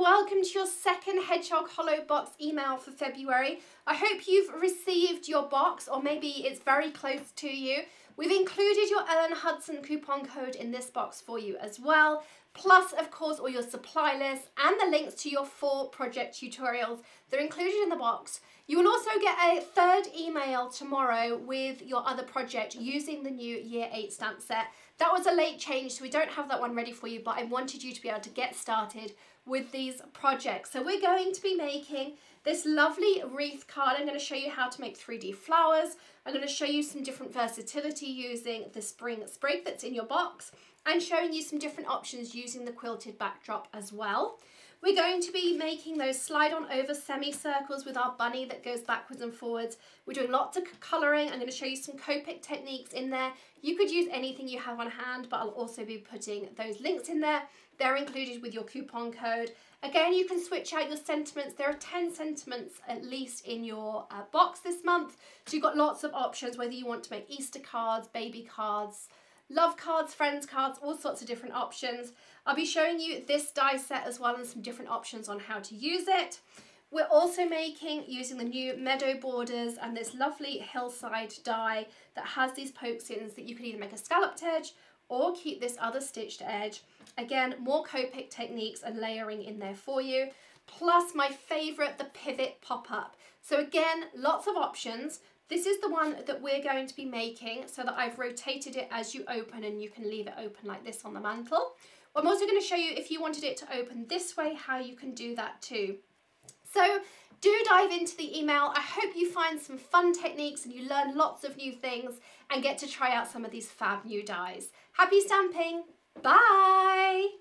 welcome to your second Hedgehog Hollow box email for February. I hope you've received your box, or maybe it's very close to you. We've included your Ellen Hudson coupon code in this box for you as well, plus of course all your supply lists and the links to your 4 project tutorials. They're included in the box. You will also get a third email tomorrow with your other project using the new Year 8 stamp set. That was a late change, so we don't have that one ready for you, but I wanted you to be able to get started with these projects. So we're going to be making this lovely wreath card. I'm going to show you how to make 3D flowers. I'm going to show you some different versatility using the spring sprig that's in your box, and showing you some different options using the quilted backdrop as well. We're going to be making those slide on over semicircles with our bunny that goes backwards and forwards. We're doing lots of colouring. I'm going to show you some Copic techniques in there. You could use anything you have on hand, but I'll also be putting those links in there. They're included with your coupon code. Again, you can switch out your sentiments. There are 10 sentiments at least in your box this month. So you've got lots of options, whether you want to make Easter cards, baby cards, love cards, friends cards, all sorts of different options. I'll be showing you this die set as well and some different options on how to use it. We're also making, using the new Meadow Borders and this lovely hillside die that has these pokes in, that you can either make a scalloped edge or keep this other stitched edge. Again, more Copic techniques and layering in there for you. Plus my favourite, the pivot pop-up. So again, lots of options. This is the one that we're going to be making, so that I've rotated it as you open, and you can leave it open like this on the mantle. I'm also going to show you, if you wanted it to open this way, how you can do that too. So do dive into the email. I hope you find some fun techniques and you learn lots of new things and get to try out some of these fab new dies. Happy stamping! Bye!